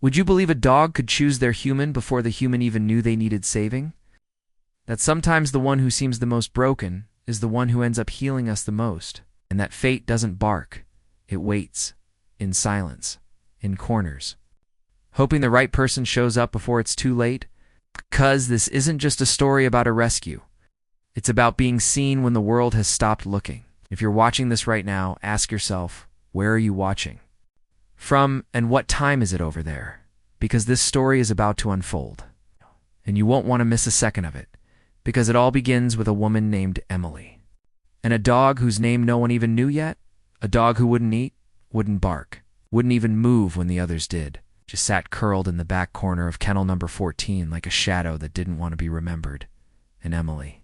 Would you believe a dog could choose their human before the human even knew they needed saving? That sometimes the one who seems the most broken is the one who ends up healing us the most, and that fate doesn't bark, it waits, in silence, in corners, hoping the right person shows up before it's too late, because this isn't just a story about a rescue. It's about being seen when the world has stopped looking. If you're watching this right now, ask yourself, where are you watching from, and what time is it over there? Because this story is about to unfold, and you won't want to miss a second of it, because it all begins with a woman named Emily, and a dog whose name no one even knew yet, a dog who wouldn't eat, wouldn't bark, wouldn't even move when the others did, just sat curled in the back corner of kennel number 14 like a shadow that didn't want to be remembered. And Emily,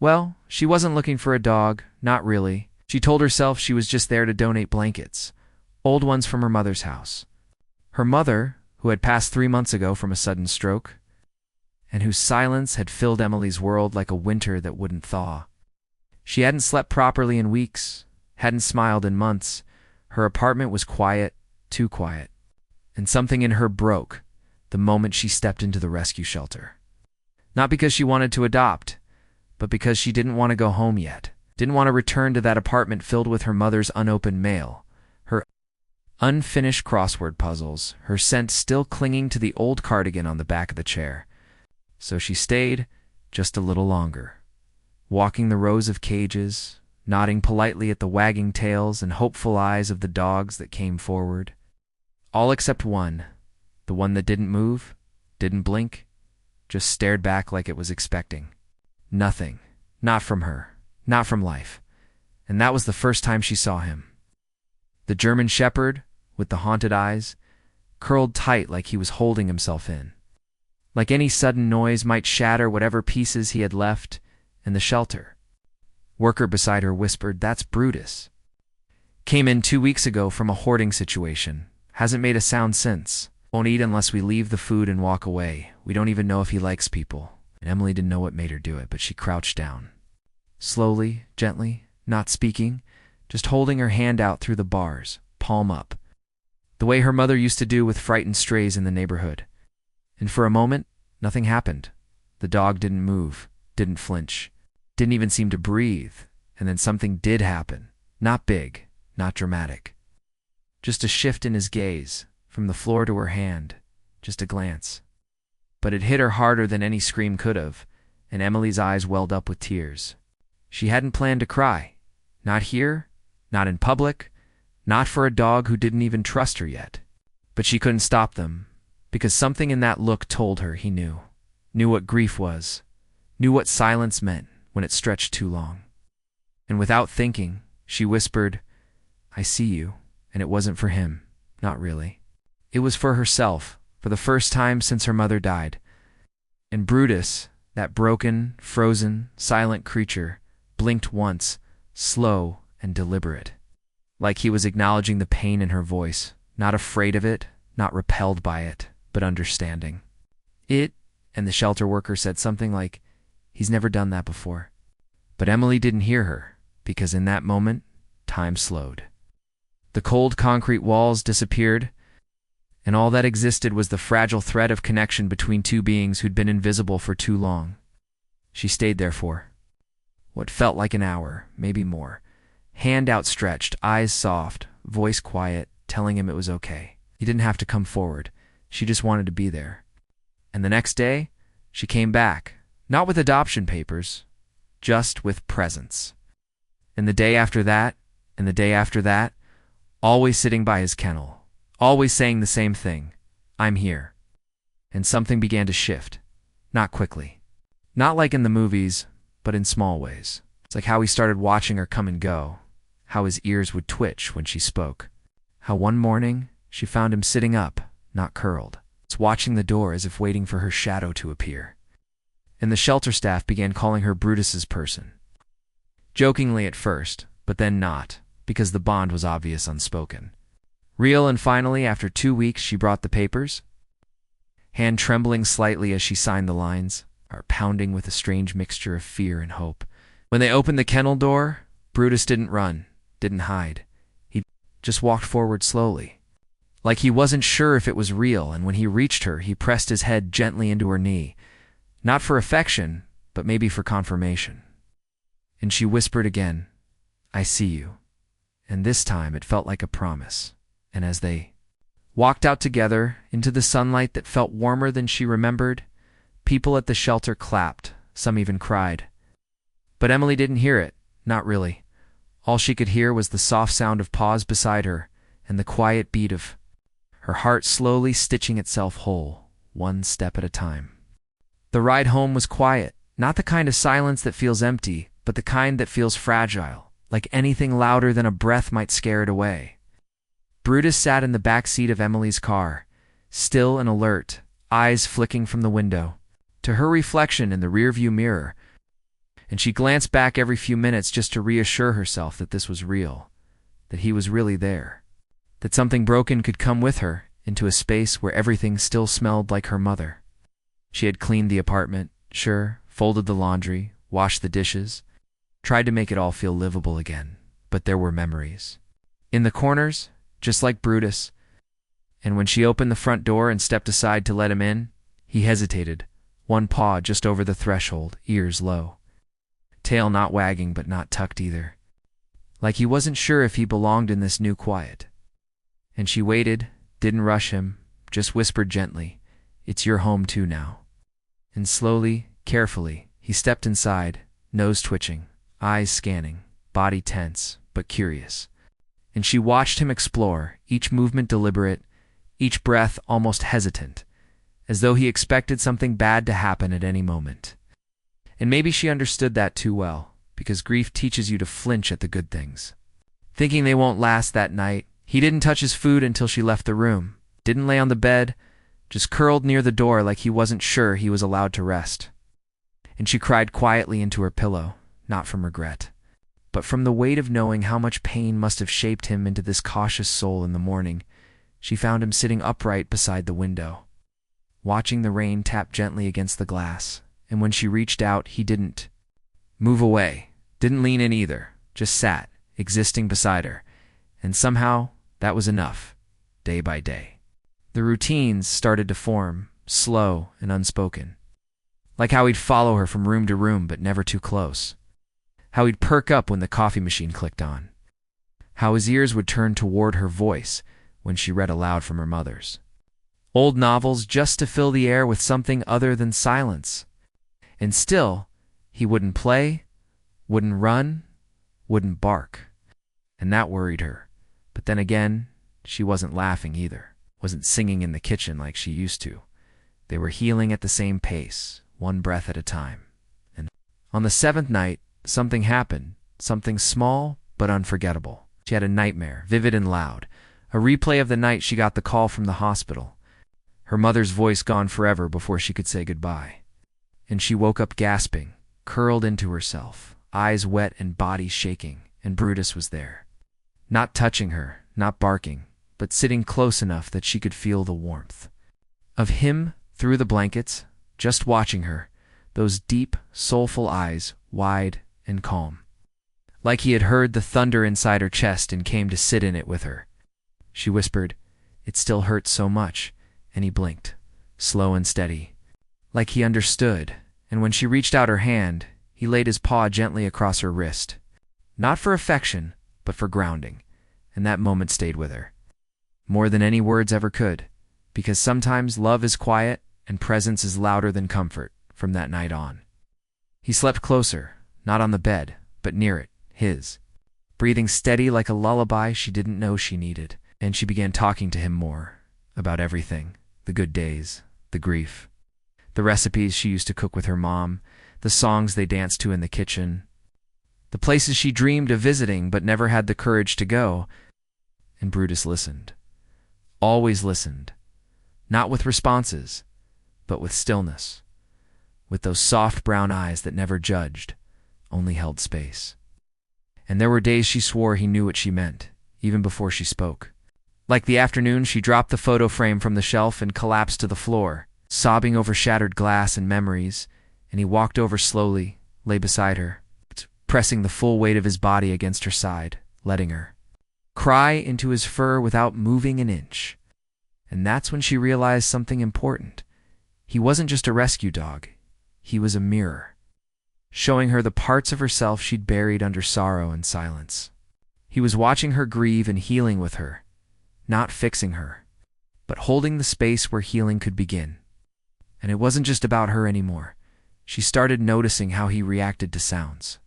well, she wasn't looking for a dog, not really. She told herself she was just there to donate blankets, old ones from her mother's house. Her mother, who had passed 3 months ago from a sudden stroke, and whose silence had filled Emily's world like a winter that wouldn't thaw. She hadn't slept properly in weeks, hadn't smiled in months. Her apartment was quiet, too quiet. And something in her broke the moment she stepped into the rescue shelter. Not because she wanted to adopt, but because she didn't want to go home yet. Didn't want to return to that apartment filled with her mother's unopened mail, her unfinished crossword puzzles, her scent still clinging to the old cardigan on the back of the chair. So she stayed just a little longer, walking the rows of cages, nodding politely at the wagging tails and hopeful eyes of the dogs that came forward. All except one, the one that didn't move, didn't blink, just stared back like it was expecting. Nothing, not from her, not from life. And that was the first time she saw him. The German shepherd, with the haunted eyes, curled tight like he was holding himself in. Like any sudden noise might shatter whatever pieces he had left in the shelter. Worker beside her whispered, "That's Brutus. Came in 2 weeks ago from a hoarding situation. Hasn't made a sound since. Won't eat unless we leave the food and walk away. We don't even know if he likes people." And Emily didn't know what made her do it, but she crouched down. Slowly, gently, not speaking, just holding her hand out through the bars, palm up. The way her mother used to do with frightened strays in the neighborhood. And for a moment, nothing happened. The dog didn't move, didn't flinch, didn't even seem to breathe. And then something did happen. Not big, not dramatic. Just a shift in his gaze, from the floor to her hand, just a glance. But it hit her harder than any scream could have, and Emily's eyes welled up with tears. She hadn't planned to cry. Not here, not in public, not for a dog who didn't even trust her yet. But she couldn't stop them, because something in that look told her he knew. Knew what grief was, knew what silence meant when it stretched too long. And without thinking, she whispered, "I see you." And it wasn't for him, not really. It was for herself, for the first time since her mother died. And Brutus, that broken, frozen, silent creature, blinked once, slow and deliberate. Like he was acknowledging the pain in her voice, not afraid of it, not repelled by it, but understanding. It, and the shelter worker said something like, "He's never done that before." But Emily didn't hear her, because in that moment, time slowed. The cold concrete walls disappeared, and all that existed was the fragile thread of connection between two beings who'd been invisible for too long. She stayed there for what felt like an hour, maybe more. Hand outstretched, eyes soft, voice quiet, telling him it was okay. He didn't have to come forward. She just wanted to be there. And the next day, she came back, not with adoption papers, just with presence. And the day after that, and the day after that, always sitting by his kennel, always saying the same thing, "I'm here." And something began to shift, not quickly. Not like in the movies, but in small ways. It's like how he started watching her come and go, how his ears would twitch when she spoke, how one morning she found him sitting up, not curled. It's watching the door as if waiting for her shadow to appear. And the shelter staff began calling her Brutus's person. Jokingly at first, but then not, because the bond was obvious unspoken. Real, and finally, after 2 weeks, she brought the papers, hand trembling slightly as she signed the lines, heart pounding with a strange mixture of fear and hope. When they opened the kennel door, Brutus didn't run, didn't hide. He just walked forward slowly, like he wasn't sure if it was real, and when he reached her, he pressed his head gently into her knee, not for affection, but maybe for confirmation. And she whispered again, "I see you." And this time it felt like a promise. And as they walked out together into the sunlight that felt warmer than she remembered, people at the shelter clapped, some even cried. But Emily didn't hear it, not really. All she could hear was the soft sound of paws beside her and the quiet beat of her heart slowly stitching itself whole, one step at a time. The ride home was quiet, not the kind of silence that feels empty, but the kind that feels fragile, like anything louder than a breath might scare it away. Brutus sat in the back seat of Emily's car, still and alert, eyes flicking from the window to her reflection in the rearview mirror, and she glanced back every few minutes just to reassure herself that this was real, that he was really there, that something broken could come with her into a space where everything still smelled like her mother. She had cleaned the apartment, sure, folded the laundry, washed the dishes, tried to make it all feel livable again, but there were memories. In the corners, just like Brutus, and when she opened the front door and stepped aside to let him in, he hesitated, one paw just over the threshold, ears low. Tail not wagging but not tucked either, like he wasn't sure if he belonged in this new quiet. And she waited, didn't rush him, just whispered gently, "It's your home too now." And slowly, carefully, he stepped inside, nose twitching, eyes scanning, body tense, but curious. And she watched him explore, each movement deliberate, each breath almost hesitant, as though he expected something bad to happen at any moment. And maybe she understood that too well, because grief teaches you to flinch at the good things. Thinking they won't last that night, he didn't touch his food until she left the room, didn't lay on the bed, just curled near the door like he wasn't sure he was allowed to rest. And she cried quietly into her pillow, not from regret, but from the weight of knowing how much pain must have shaped him into this cautious soul. In the morning, she found him sitting upright beside the window, watching the rain tap gently against the glass. And when she reached out, he didn't move away, didn't lean in either, just sat, existing beside her. And somehow, that was enough, day by day. The routines started to form, slow and unspoken. Like how he'd follow her from room to room but never too close. How he'd perk up when the coffee machine clicked on. How his ears would turn toward her voice when she read aloud from her mother's old novels just to fill the air with something other than silence. And still, he wouldn't play, wouldn't run, wouldn't bark. And that worried her. But then again, she wasn't laughing either, wasn't singing in the kitchen like she used to. They were healing at the same pace, one breath at a time. And on the seventh night, something happened, something small but unforgettable. She had a nightmare, vivid and loud, a replay of the night she got the call from the hospital, her mother's voice gone forever before she could say goodbye. And she woke up gasping, curled into herself, eyes wet and body shaking, and Brutus was there. Not touching her, not barking, but sitting close enough that she could feel the warmth of him through the blankets, just watching her, those deep, soulful eyes, wide and calm. Like he had heard the thunder inside her chest and came to sit in it with her. She whispered, "It still hurts so much," and he blinked, slow and steady, like he understood, and when she reached out her hand, he laid his paw gently across her wrist. Not for affection, but for grounding, and that moment stayed with her. More than any words ever could, because sometimes love is quiet and presence is louder than comfort. From that night on, he slept closer, not on the bed, but near it, his, breathing steady like a lullaby she didn't know she needed. And she began talking to him more, about everything, the good days, the grief, the recipes she used to cook with her mom, the songs they danced to in the kitchen, the places she dreamed of visiting but never had the courage to go. And Brutus listened, always listened, not with responses, but with stillness, with those soft brown eyes that never judged, only held space. And there were days she swore he knew what she meant, even before she spoke. Like the afternoon she dropped the photo frame from the shelf and collapsed to the floor, sobbing over shattered glass and memories, and he walked over slowly, lay beside her, pressing the full weight of his body against her side, letting her cry into his fur without moving an inch. And that's when she realized something important. He wasn't just a rescue dog. He was a mirror, showing her the parts of herself she'd buried under sorrow and silence. He was watching her grieve and healing with her, not fixing her, but holding the space where healing could begin. And it wasn't just about her anymore. She started noticing how he reacted to sounds.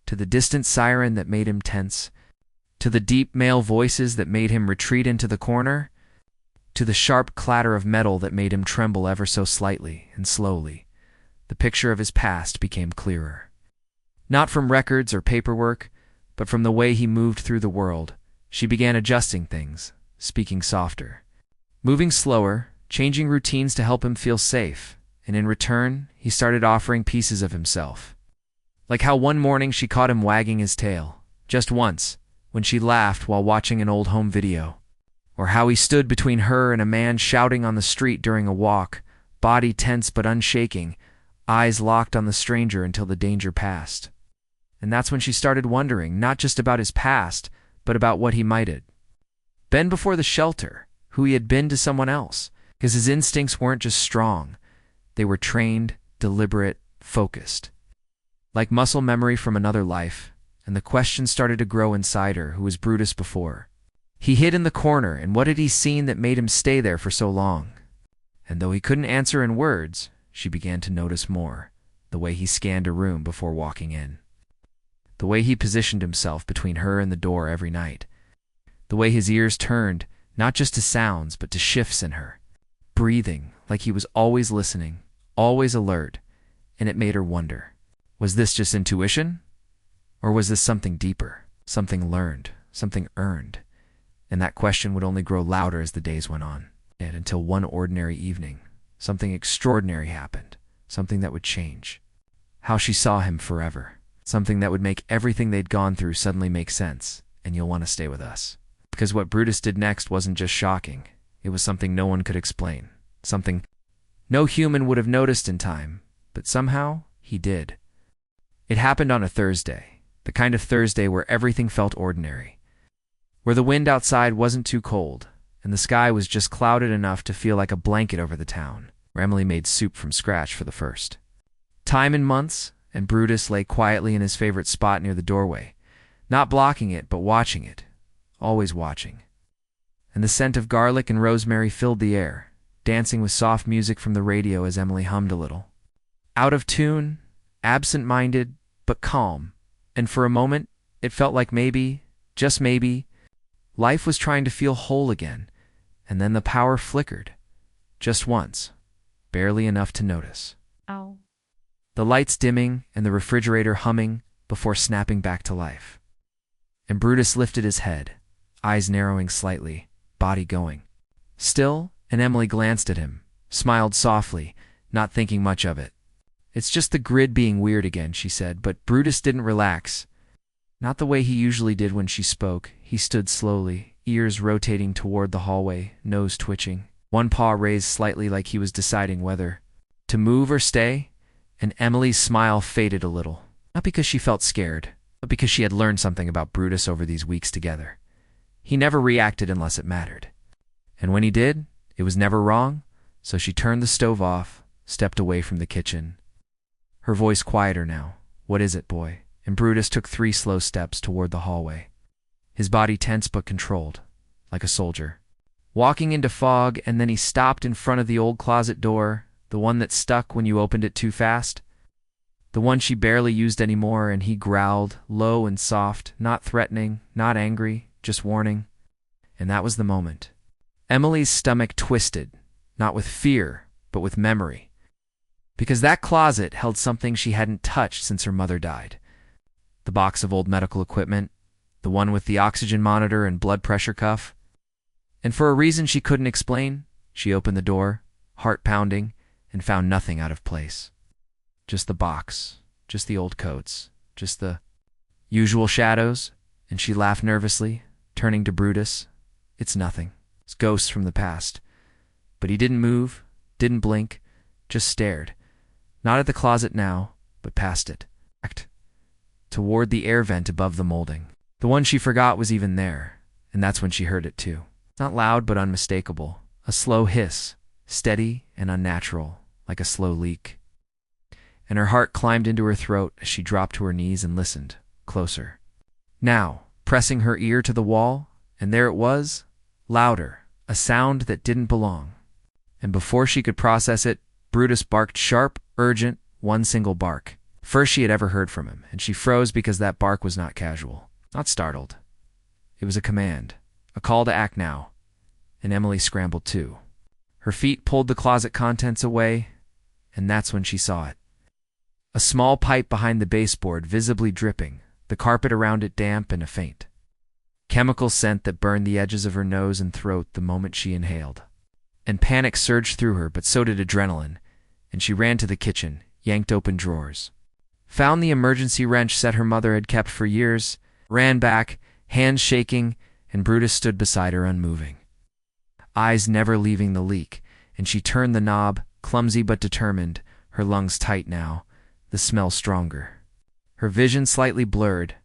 To the distant siren that made him tense, to the deep male voices that made him retreat into the corner, to the sharp clatter of metal that made him tremble ever so slightly and slowly. The picture of his past became clearer. Not from records or paperwork, but from the way he moved through the world. She began adjusting things, speaking softer, moving slower, changing routines to help him feel safe, and in return, he started offering pieces of himself. Like how one morning she caught him wagging his tail, just once, when she laughed while watching an old home video. Or how he stood between her and a man shouting on the street during a walk, body tense but unshaking, eyes locked on the stranger until the danger passed. And that's when she started wondering, not just about his past, but about what he might have been before the shelter, who he had been to someone else, because his instincts weren't just strong. They were trained, deliberate, focused. Like muscle memory from another life, and the question started to grow inside her, who was Brutus before. He hid in the corner, and what had he seen that made him stay there for so long? And though he couldn't answer in words, she began to notice more, the way he scanned a room before walking in. The way he positioned himself between her and the door every night. The way his ears turned, not just to sounds, but to shifts in her. Breathing, like he was always listening, always alert, and it made her wonder. Was this just intuition? Or was this something deeper, something learned, something earned? And that question would only grow louder as the days went on, and until one ordinary evening, something extraordinary happened, something that would change how she saw him forever, something that would make everything they'd gone through suddenly make sense, and you'll want to stay with us. Because what Brutus did next wasn't just shocking, it was something no one could explain, something no human would have noticed in time, but somehow he did. It happened on a Thursday, the kind of Thursday where everything felt ordinary, where the wind outside wasn't too cold, and the sky was just clouded enough to feel like a blanket over the town, where Emily made soup from scratch for the first time in months, and Brutus lay quietly in his favorite spot near the doorway, not blocking it, but watching it, always watching. And the scent of garlic and rosemary filled the air, dancing with soft music from the radio as Emily hummed a little. Out of tune, absent-minded, but calm, and for a moment, it felt like maybe, just maybe, life was trying to feel whole again, and then the power flickered. Just once. Barely enough to notice. Ow. The lights dimming and the refrigerator humming before snapping back to life. And Brutus lifted his head, eyes narrowing slightly, body going still, and Emily glanced at him, smiled softly, not thinking much of it. It's just the grid being weird again, she said, but Brutus didn't relax. Not the way he usually did when she spoke. He stood slowly, ears rotating toward the hallway, nose twitching, one paw raised slightly like he was deciding whether to move or stay, and Emily's smile faded a little. Not because she felt scared, but because she had learned something about Brutus over these weeks together. He never reacted unless it mattered. And when he did, it was never wrong, so she turned the stove off, stepped away from the kitchen. Her voice quieter now. What is it, boy? And Brutus took 3 slow steps toward the hallway, his body tense but controlled, like a soldier. Walking into fog, and then he stopped in front of the old closet door, the one that stuck when you opened it too fast. The one she barely used anymore, and he growled, low and soft, not threatening, not angry, just warning. And that was the moment. Emily's stomach twisted, not with fear, but with memory. Because that closet held something she hadn't touched since her mother died. The box of old medical equipment, the one with the oxygen monitor and blood pressure cuff. And for a reason she couldn't explain, she opened the door, heart pounding, and found nothing out of place. Just the box, just the old coats, just the usual shadows, and she laughed nervously, turning to Brutus. It's nothing. It's ghosts from the past. But he didn't move, didn't blink, just stared. Not at the closet now, but past it. Toward the air vent above the molding. The one she forgot was even there, and that's when she heard it too. Not loud but unmistakable. A slow hiss, steady and unnatural, like a slow leak. And her heart climbed into her throat as she dropped to her knees and listened, closer. Now, pressing her ear to the wall, and there it was, louder, a sound that didn't belong. And before she could process it, Brutus barked sharp, urgent, one single bark. First she had ever heard from him, and she froze because that bark was not casual, not startled. It was a command, a call to act now, and Emily scrambled too. Her feet pulled the closet contents away, and that's when she saw it. A small pipe behind the baseboard, visibly dripping, the carpet around it damp and a faint chemical scent that burned the edges of her nose and throat the moment she inhaled. And panic surged through her, but so did adrenaline, and she ran to the kitchen, yanked open drawers, found the emergency wrench set her mother had kept for years, ran back, hands shaking, and Brutus stood beside her unmoving, eyes never leaving the leak, and she turned the knob, clumsy but determined, her lungs tight now, the smell stronger. Her vision slightly blurred,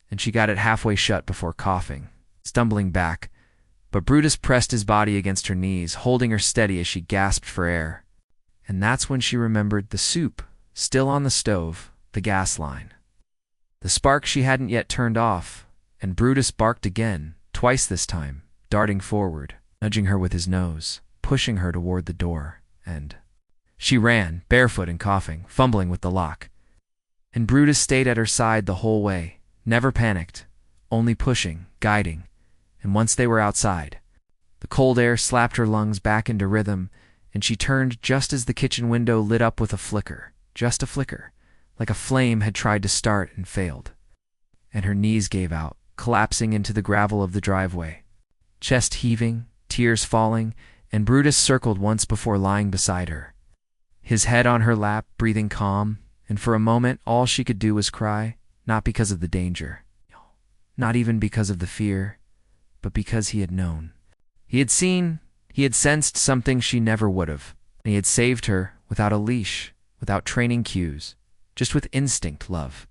and she got it halfway shut before coughing, stumbling back, but Brutus pressed his body against her knees, holding her steady as she gasped for air. And that's when she remembered the soup, still on the stove, the gas line. The spark she hadn't yet turned off, and Brutus barked again, twice this time, darting forward, nudging her with his nose, pushing her toward the door, and she ran, barefoot and coughing, fumbling with the lock. And Brutus stayed at her side the whole way, never panicked, only pushing, guiding, and once they were outside, the cold air slapped her lungs back into rhythm, and she turned just as the kitchen window lit up with a flicker, just a flicker, like a flame had tried to start and failed. And her knees gave out, collapsing into the gravel of the driveway, chest heaving, tears falling, and Brutus circled once before lying beside her, his head on her lap, breathing calm, and for a moment all she could do was cry, not because of the danger, not even because of the fear, but because he had known. He had seen, he had sensed something she never would have, and he had saved her without a leash, without training cues, just with instinct love.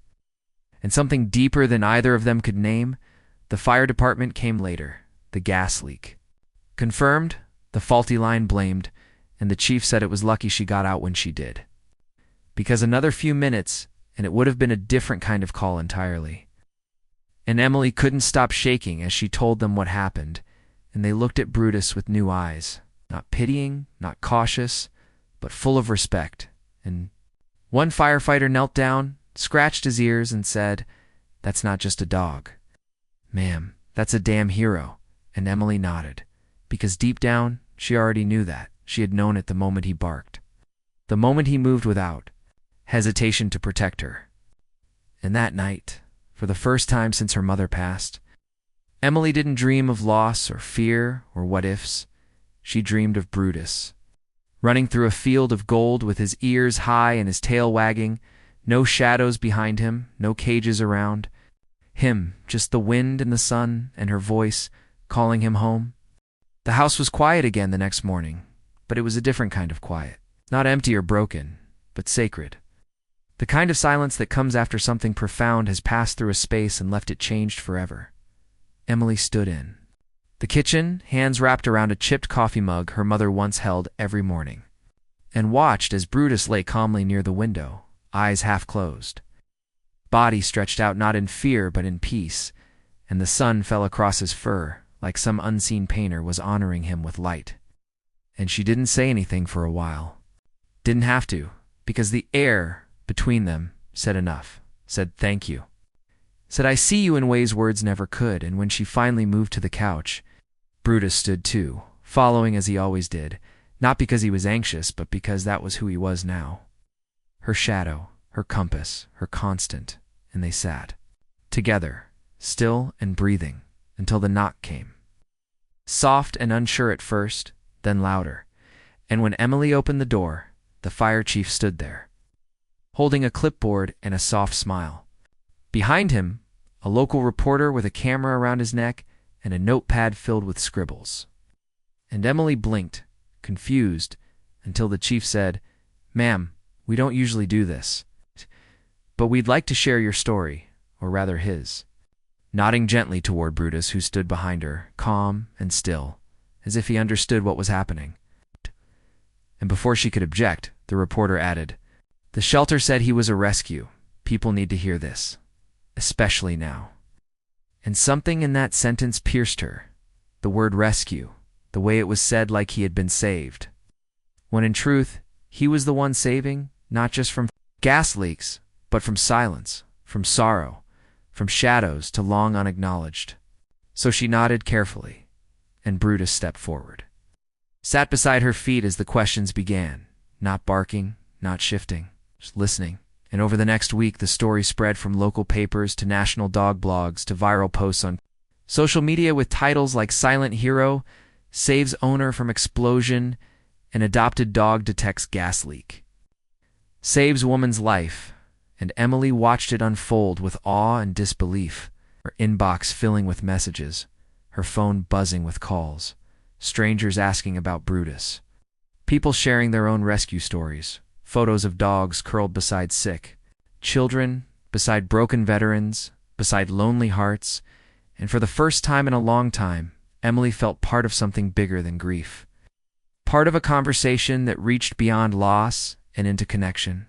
And something deeper than either of them could name, the fire department came later, the gas leak. Confirmed, the faulty line blamed, and the chief said it was lucky she got out when she did. Because another few minutes, and it would have been a different kind of call entirely. And Emily couldn't stop shaking as she told them what happened, and they looked at Brutus with new eyes, not pitying, not cautious, but full of respect. And one firefighter knelt down, scratched his ears, and said, "That's not just a dog. Ma'am, that's a damn hero." And Emily nodded, because deep down, she already knew that. She had known it the moment he barked, the moment he moved without hesitation to protect her. And that night, for the first time since her mother passed, Emily didn't dream of loss or fear or what-ifs. She dreamed of Brutus, running through a field of gold with his ears high and his tail wagging, no shadows behind him, no cages around. Him, just the wind and the sun and her voice, calling him home. The house was quiet again the next morning, but it was a different kind of quiet. Not empty or broken, but sacred. The kind of silence that comes after something profound has passed through a space and left it changed forever. Emily stood in the kitchen, hands wrapped around a chipped coffee mug her mother once held every morning, and watched as Brutus lay calmly near the window, eyes half closed, body stretched out not in fear but in peace, and the sun fell across his fur like some unseen painter was honoring him with light. And she didn't say anything for a while. Didn't have to, because the air between them said enough, said thank you, said I see you in ways words never could. And when she finally moved to the couch, Brutus stood too, following as he always did, not because he was anxious, but because that was who he was now. Her shadow, her compass, her constant, and they sat together, still and breathing, until the knock came. Soft and unsure at first, then louder, and when Emily opened the door, the fire chief stood there, holding a clipboard and a soft smile. Behind him, a local reporter with a camera around his neck and a notepad filled with scribbles. And Emily blinked, confused, until the chief said, "Ma'am, we don't usually do this, but we'd like to share your story, or rather his," nodding gently toward Brutus, who stood behind her, calm and still, as if he understood what was happening. And before she could object, the reporter added, "The shelter said he was a rescue. People need to hear this, especially now." And something in that sentence pierced her. The word rescue, the way it was said like he had been saved. When in truth, he was the one saving, not just from gas leaks, but from silence, from sorrow, from shadows to long unacknowledged. So she nodded carefully, and Brutus stepped forward. Sat beside her feet as the questions began, not barking, not shifting, just listening. And over the next week, the story spread from local papers to national dog blogs to viral posts on social media with titles like "Silent Hero Saves Owner from Explosion" and "Adopted Dog Detects Gas Leak." Saves woman's life, and Emily watched it unfold with awe and disbelief, her inbox filling with messages, her phone buzzing with calls, strangers asking about Brutus, people sharing their own rescue stories, photos of dogs curled beside sick, children beside broken veterans, beside lonely hearts, and for the first time in a long time, Emily felt part of something bigger than grief. Part of a conversation that reached beyond loss and into connection.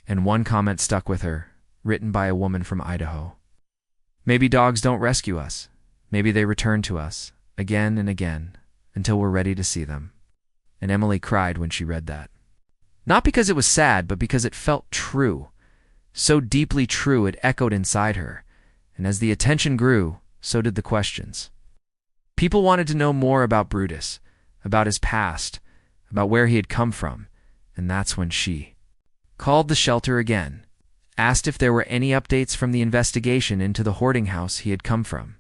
And one comment stuck with her, written by a woman from Idaho. "Maybe dogs don't rescue us. Maybe they return to us, again and again, until we're ready to see them." And Emily cried when she read that. Not because it was sad, but because it felt true. So deeply true it echoed inside her. And as the attention grew, so did the questions. People wanted to know more about Brutus, about his past, about where he had come from. And that's when she called the shelter again, asked if there were any updates from the investigation into the hoarding house he had come from.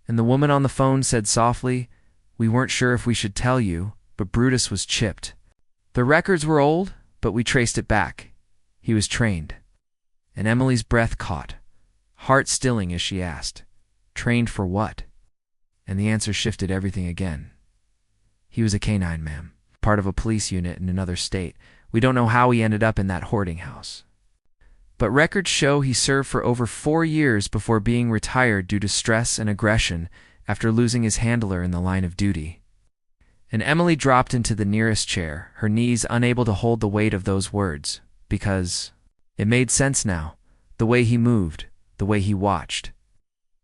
And the woman on the phone said softly, "We weren't sure if we should tell you, but Brutus was chipped. The records were old, but we traced it back. He was trained." And Emily's breath caught, heart stilling as she asked, "Trained for what?" And the answer shifted everything again. "He was a canine, ma'am, part of a police unit in another state. We don't know how he ended up in that hoarding house. But records show he served for over 4 years before being retired due to stress and aggression after losing his handler in the line of duty." And Emily dropped into the nearest chair, her knees unable to hold the weight of those words, because it made sense now, the way he moved, the way he watched,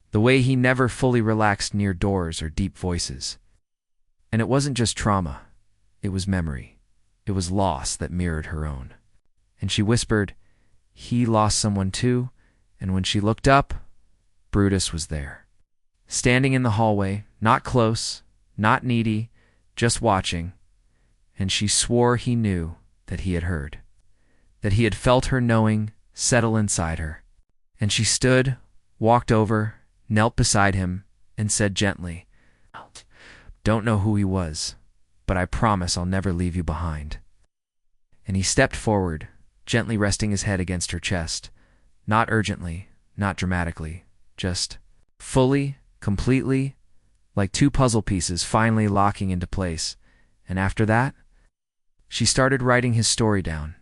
the way he never fully relaxed near doors or deep voices. And it wasn't just trauma, it was memory. It was loss that mirrored her own. And she whispered, "He lost someone too," and when she looked up, Brutus was there. Standing in the hallway, not close, not needy, just watching, and she swore he knew that he had heard, that he had felt her knowing settle inside her. And she stood, walked over, knelt beside him, and said gently, "Don't know who he was, but I promise I'll never leave you behind." And he stepped forward, gently resting his head against her chest, not urgently, not dramatically, just fully, completely, like 2 puzzle pieces finally locking into place. And after that, she started writing his story down.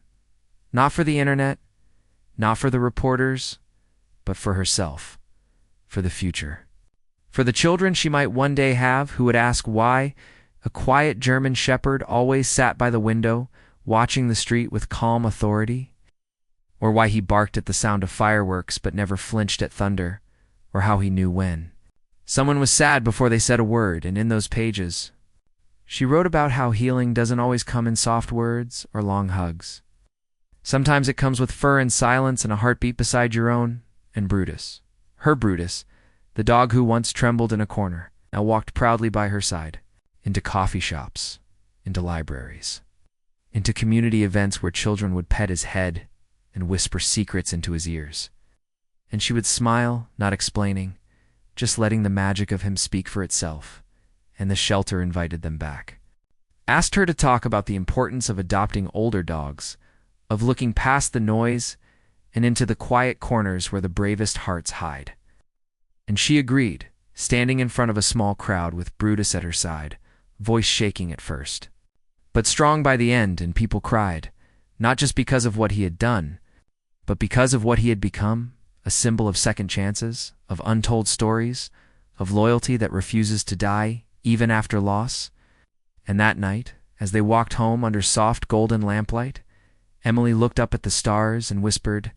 Not for the internet, not for the reporters, but for herself, for the future. For the children she might one day have who would ask why a quiet German shepherd always sat by the window, watching the street with calm authority, or why he barked at the sound of fireworks but never flinched at thunder, or how he knew when someone was sad before they said a word. And in those pages, she wrote about how healing doesn't always come in soft words or long hugs. Sometimes it comes with fur and silence and a heartbeat beside your own. And Brutus, her Brutus, the dog who once trembled in a corner, now walked proudly by her side, into coffee shops, into libraries, into community events where children would pet his head and whisper secrets into his ears. And she would smile, not explaining, just letting the magic of him speak for itself, and the shelter invited them back. Asked her to talk about the importance of adopting older dogs, of looking past the noise and into the quiet corners where the bravest hearts hide. And she agreed, standing in front of a small crowd with Brutus at her side, voice shaking at first, but strong by the end. And people cried, not just because of what he had done, but because of what he had become, a symbol of second chances, of untold stories, of loyalty that refuses to die, even after loss. And that night, as they walked home under soft golden lamplight, Emily looked up at the stars and whispered,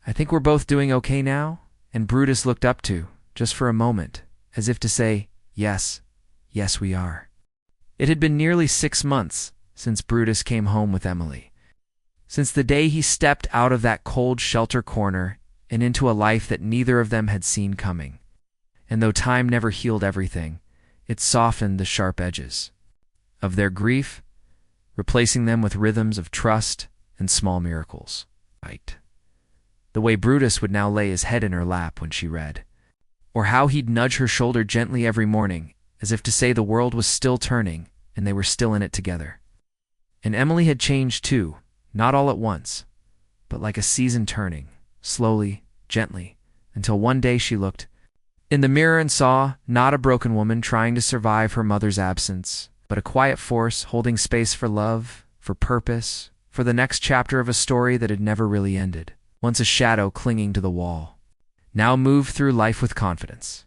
"I think we're both doing okay now." And Brutus looked up too, just for a moment, as if to say, "Yes, yes we are." It had been nearly 6 months since Brutus came home with Emily. Since the day he stepped out of that cold shelter corner and into a life that neither of them had seen coming. And though time never healed everything, it softened the sharp edges of their grief, replacing them with rhythms of trust and small miracles. Right. The way Brutus would now lay his head in her lap when she read, or how he'd nudge her shoulder gently every morning, as if to say the world was still turning and they were still in it together. And Emily had changed too, not all at once, but like a season turning, slowly, gently, until one day she looked in the mirror and saw not a broken woman trying to survive her mother's absence, but a quiet force holding space for love, for purpose, for the next chapter of a story that had never really ended. Once a shadow clinging to the wall, now moved through life with confidence.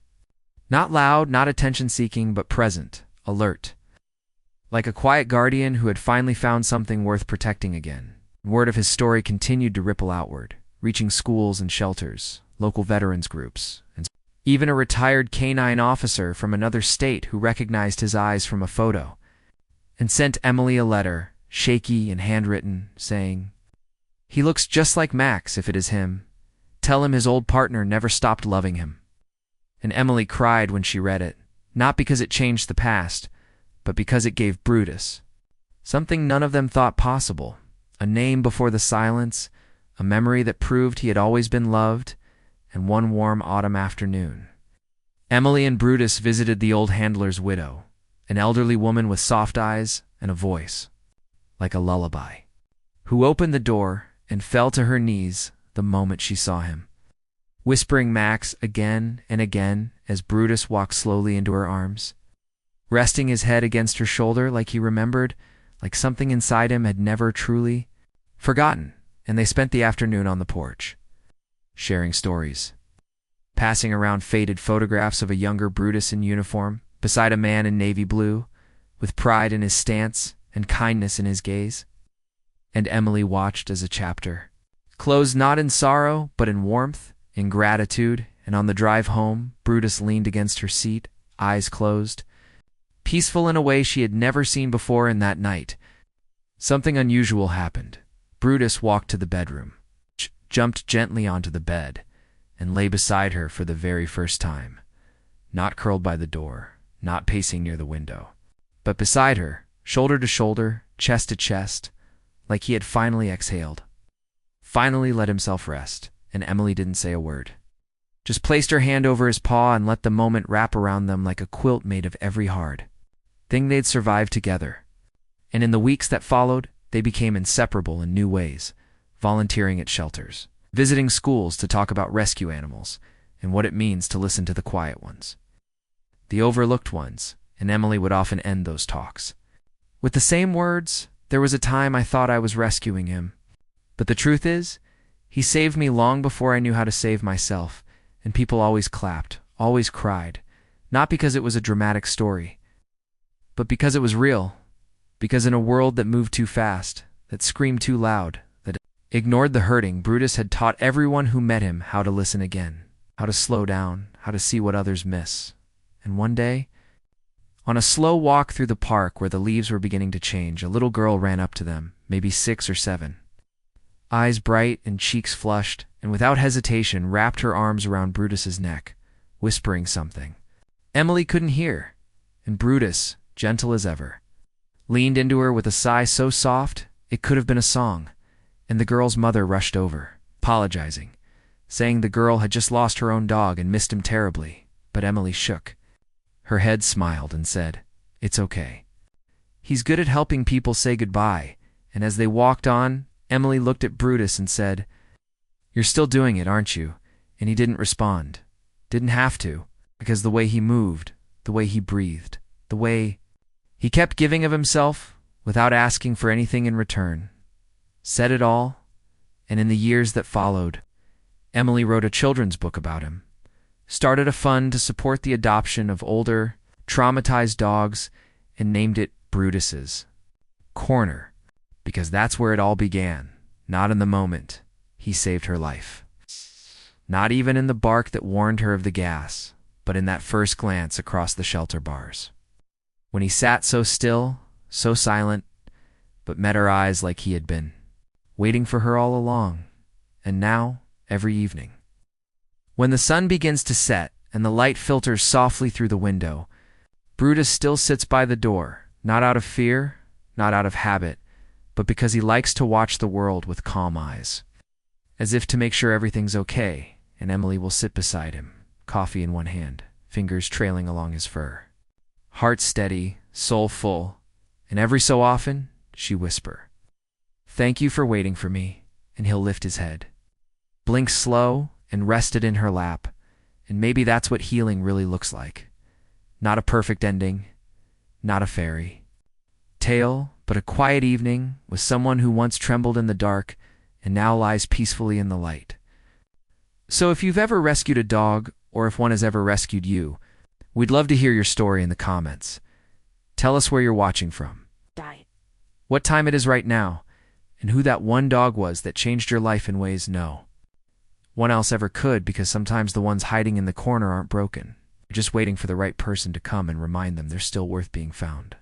Not loud, not attention-seeking, but present, alert. Like a quiet guardian who had finally found something worth protecting again. Word of his story continued to ripple outward, reaching schools and shelters, local veterans groups, and even a retired canine officer from another state who recognized his eyes from a photo and sent Emily a letter, shaky and handwritten, saying, "He looks just like Max if it is him. Tell him his old partner never stopped loving him." And Emily cried when she read it, not because it changed the past, but because it gave Brutus something none of them thought possible, a name before the silence, a memory that proved he had always been loved. And one warm autumn afternoon, Emily and Brutus visited the old handler's widow, an elderly woman with soft eyes and a voice like a lullaby, who opened the door and fell to her knees the moment she saw him, whispering Max again and again as Brutus walked slowly into her arms, resting his head against her shoulder like he remembered, like something inside him had never truly forgotten. And they spent the afternoon on the porch, sharing stories, passing around faded photographs of a younger Brutus in uniform beside a man in navy blue, with pride in his stance and kindness in his gaze. And Emily watched as a chapter closed not in sorrow, but in warmth, in gratitude, and on the drive home, Brutus leaned against her seat, eyes closed, peaceful in a way she had never seen before. In that night, something unusual happened. Brutus walked to the bedroom, jumped gently onto the bed, and lay beside her for the very first time, not curled by the door, not pacing near the window, but beside her, shoulder to shoulder, chest to chest, like he had finally exhaled, finally let himself rest. And Emily didn't say a word, just placed her hand over his paw and let the moment wrap around them like a quilt made of every hard thing they'd survived together. And in the weeks that followed, they became inseparable in new ways, volunteering at shelters, visiting schools to talk about rescue animals and what it means to listen to the quiet ones, the overlooked ones. And Emily would often end those talks with the same words, "There was a time I thought I was rescuing him, but the truth is, he saved me long before I knew how to save myself." And people always clapped, always cried, not because it was a dramatic story, but because it was real, because in a world that moved too fast, that screamed too loud, that ignored the hurting, Brutus had taught everyone who met him how to listen again, how to slow down, how to see what others miss. And one day, on a slow walk through the park where the leaves were beginning to change, a little girl ran up to them, maybe 6 or 7. Eyes bright and cheeks flushed, and without hesitation wrapped her arms around Brutus's neck, whispering something Emily couldn't hear. And Brutus, gentle as ever, leaned into her with a sigh so soft it could have been a song. And the girl's mother rushed over, apologizing, saying the girl had just lost her own dog and missed him terribly. But Emily shook her head, smiled, and said, "It's okay. He's good at helping people say goodbye." And as they walked on, Emily looked at Brutus and said, "You're still doing it, aren't you?" And he didn't respond. Didn't have to, because the way he moved, the way he breathed, the way he kept giving of himself without asking for anything in return, said it all. And in the years that followed, Emily wrote a children's book about him, started a fund to support the adoption of older, traumatized dogs, and named it Brutus's Corner, because that's where it all began. Not in the moment he saved her life. Not even in the bark that warned her of the gas, but in that first glance across the shelter bars. When he sat so still, so silent, but met her eyes like he had been, waiting for her all along, and now, every evening. When the sun begins to set and the light filters softly through the window, Brutus still sits by the door, not out of fear, not out of habit, but because he likes to watch the world with calm eyes, as if to make sure everything's okay, and Emily will sit beside him, coffee in one hand, fingers trailing along his fur. Heart steady, soul full, and every so often, she whisper, "Thank you for waiting for me," and he'll lift his head, blink slow, and rest it in her lap, and maybe that's what healing really looks like. Not a perfect ending, not a fairy tale, but a quiet evening with someone who once trembled in the dark and now lies peacefully in the light. So if you've ever rescued a dog, or if one has ever rescued you, we'd love to hear your story in the comments. Tell us where you're watching from, what time it is right now, and who that one dog was that changed your life in ways no one else ever could, because sometimes the ones hiding in the corner aren't broken. They're just waiting for the right person to come and remind them they're still worth being found.